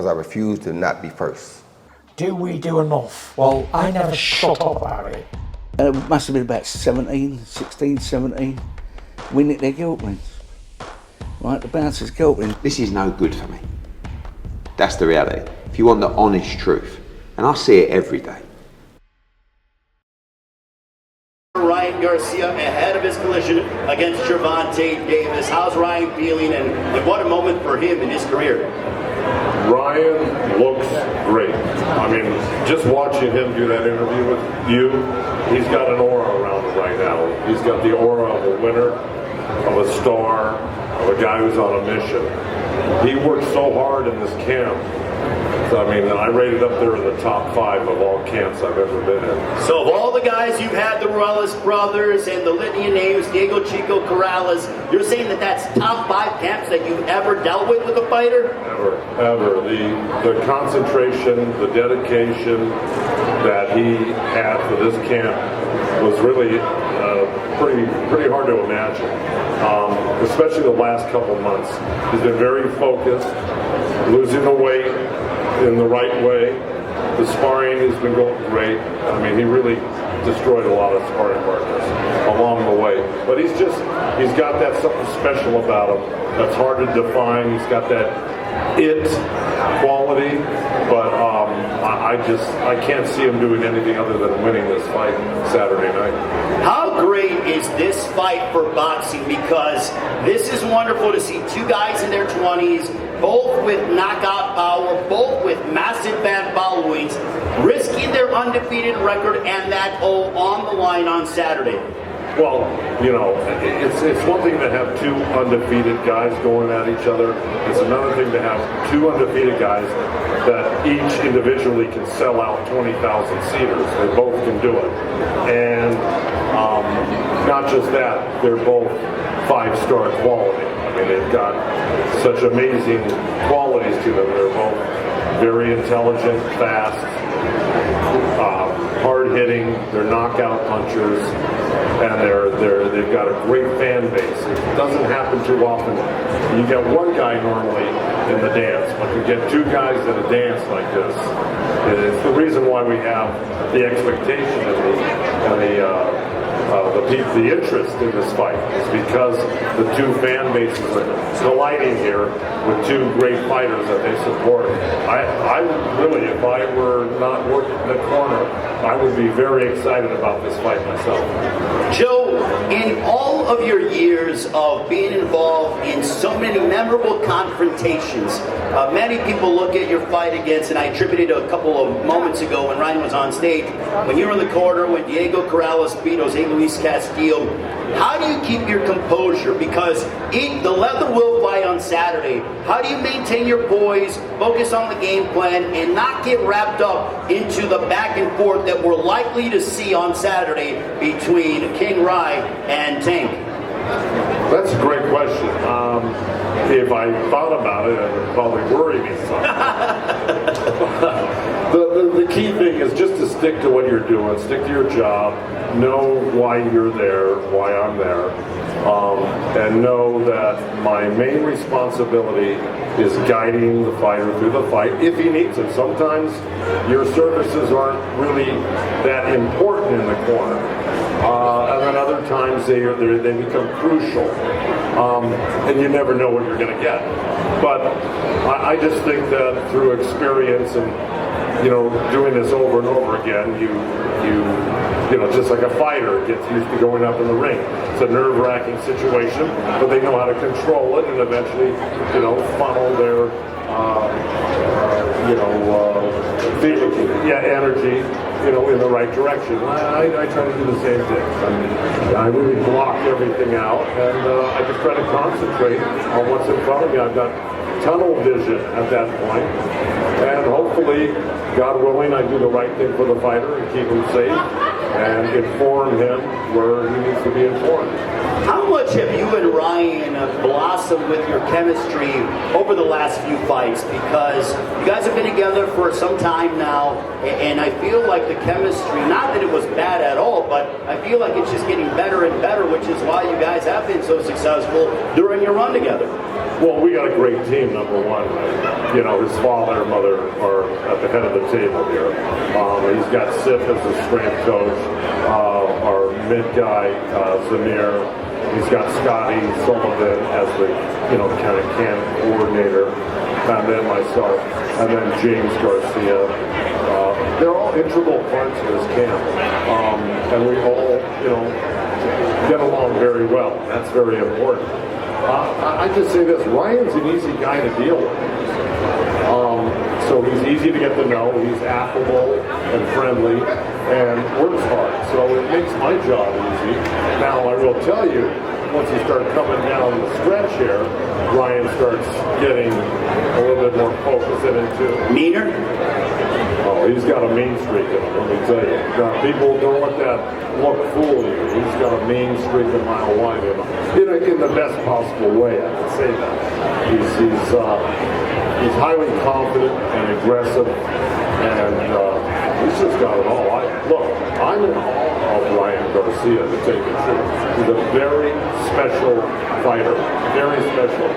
I refuse to not be first. Do we do enough? Well, I never shut up about it. It must have been about 16, 17. We nicked their guilt rings. Right, the bouncer's guilt ring. This is no good for me. That's the reality. If you want the honest truth, and I see it every day. Ryan Garcia ahead of his collision against Gervonta Davis. How's Ryan feeling, and what a moment for him in his career? Ryan looks great. I mean, just watching him do that interview with you, he's got an aura around him right now. He's got the aura of a winner, of a star, of a guy who's on a mission. He worked so hard in this camp. I mean, I rated up there in the top 5 of all camps I've ever been in. So of all the guys you've had, the Ruelas brothers and the litany of names, Diego Chico Corrales, you're saying that that's top 5 camps that you've ever dealt with a fighter? Ever. The concentration, the dedication that he had for this camp was really pretty hard to imagine. Especially the last couple months. He's been very focused, losing the weight in the right way. The sparring has been going great. I mean, he really destroyed a lot of sparring partners along the way. But he's got that something special about him that's hard to define. He's got that it quality, but I can't see him doing anything other than winning this fight Saturday night. How great is this fight for boxing? Because this is wonderful to see two guys in their 20s, both with knockout power, both with massive fan followings, risking their undefeated record and that on the line on Saturday. Well, you know, it's one thing to have two undefeated guys going at each other. It's another thing to have two undefeated guys that each individually can sell out 20,000 seaters. They both can do it. And not just that, they're both 5-star quality. I mean, they've got such amazing qualities to them. They're both very intelligent, fast, hard-hitting. They're knockout punchers. And they've got a great fan base. It doesn't happen too often. You get one guy normally in the dance, but you get two guys in a dance like this. It's the reason why we have the expectation and the interest in this fight is because the two fan bases are colliding here with two great fighters that they support. I really, if I were not working in the corner, I would be very excited about this fight myself. Joe, in all of your years of being involved in so many memorable confrontations, many people look at your fight against, and I attributed a couple of moments ago when Ryan was on stage, when you were in the corner, when Diego Corrales beat Jose Luis Castillo. How do you keep your composure? Because the leather will fight on Saturday. How do you maintain your poise, focus on the game plan, and not get wrapped up into the back and forth that we're likely to see on Saturday between King Rai and Tank? That's a great question. If I thought about it, it would probably worry me some. The key thing is just to stick to what you're doing, stick to your job, know why you're there, why I'm there, and know that my main responsibility is guiding the fighter through the fight if he needs it. Sometimes your services aren't really that important in the corner. And then other times they become crucial, and you never know what you're going to get. But I just think that through experience and doing this over and over again, you know, just like a fighter gets used to going up in the ring. It's a nerve-wracking situation, but they know how to control it and eventually, funnel their energy, in the right direction. I try to do the same thing. I really block everything out, and I just try to concentrate on what's in front of me. I've got tunnel vision at that point, and hopefully, God willing, I do the right thing for the fighter and keep him safe and inform him where he needs to be informed. How much have you and Ryan blossomed with your chemistry over the last few fights? Because you guys have been together for some time now, and I feel like the chemistry, not that it was bad at all, but I feel feel like it's just getting better and better, which is why you guys have been so successful during your run together. Well, we got a great team, number one. You know, his father and mother are at the head of the table here. He's got Sif as the strength coach, our mid guy, Zamir. He's got Scotty Sullivan as the, kind of camp coordinator, and then myself, and then James Garcia. They're all integral parts of this camp, and we all, get along very well. That's very important. I just say this, Ryan's an easy guy to deal with. So he's easy to get to know, he's affable and friendly, and works hard. So it makes my job easy. Now I will tell you, once you start coming down the stretch here, Ryan starts getting a little bit more focused into Meaner? Oh, he's got a mean streak in him, let me tell you. Now, people don't let that look fool you. He's got a mean streak a mile wide in him. In the best possible way, I can say that. He's highly confident and aggressive, and he's just got it all. I'm in awe of Ryan Garcia, to tell you the truth. He's a very special fighter, very special.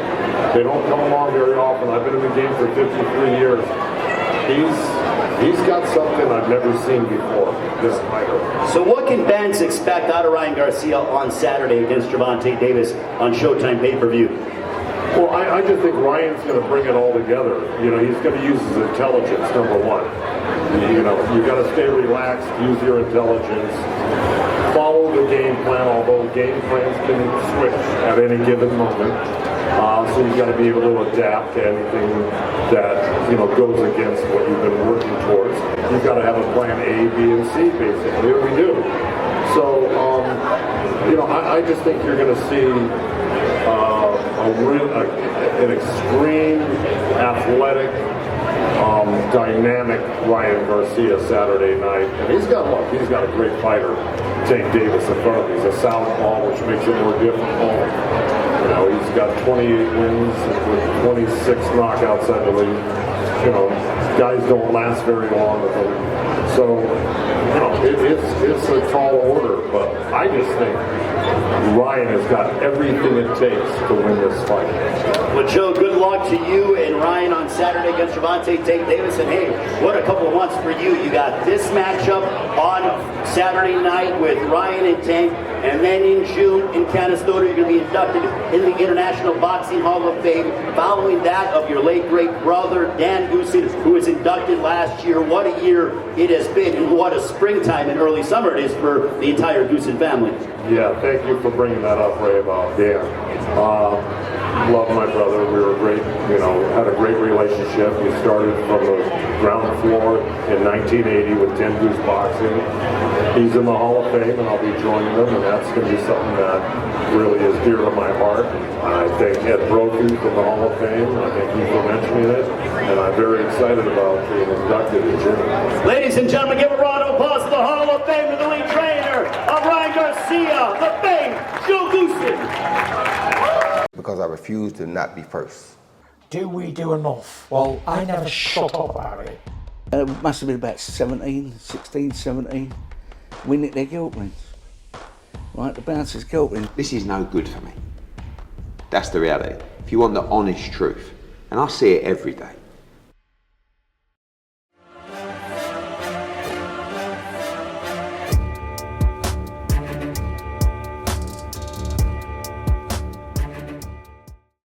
They don't come along very often. I've been in the game for 53 years. He's got something I've never seen before, this fighter. So what can fans expect out of Ryan Garcia on Saturday against Gervonta Davis on Showtime pay-per-view? Well, I just think Ryan's going to bring it all together. He's going to use his intelligence, number one. You got to stay relaxed, use your intelligence, follow the game plan, although game plans can switch at any given moment. So you've got to be able to adapt to anything that goes against what you've been working towards. You've got to have a plan A, B, and C, basically, and we do. So, I just think you're going to see an extreme, athletic, dynamic Ryan Garcia Saturday night. And he's got a great fighter, Tank Davis, in front of him. He's a southpaw, which makes it more difficult. He's got 28 wins with 26 knockouts, I believe. Guys don't last very long with him. So, it's a tall order, but I just think Ryan has got everything it takes to win this fight. Well, Joe, good luck to you and Ryan on Saturday against Gervonta Davis. And hey, what a couple of months for you. You got this matchup on Saturday night with Ryan and Tank. And then in June in Canastota, you're going to be inducted in the International Boxing Hall of Fame, following that of your late great brother, Dan Goosen, who was inducted last year. What a year it has been, and what a springtime and early summer it is for the entire Goosen family. Yeah, thank you for bringing that up, Ray, about Dan. Love my brother. We were great, had a great relationship. We started from the ground floor in 1980 with 10 Goose Boxing. He's in the Hall of Fame, and I'll be joining him, and that's going to be something that really is dear to my heart. I thank Ed Brophy from the Hall of Fame. I thank you for mentioning it, and I'm very excited about being inducted in June. Ladies and gentlemen, give a round of applause to the Hall of Fame to the lead trainer of Ryan Garcia, the famed Joe Goosen. Because I refuse to not be first. Do we do enough? Well, I never shut up about it. It must have been about 16, 17. We nicked their guilt rings. Right, the bouncer's guilt rings. This is no good for me. That's the reality. If you want the honest truth, and I see it every day,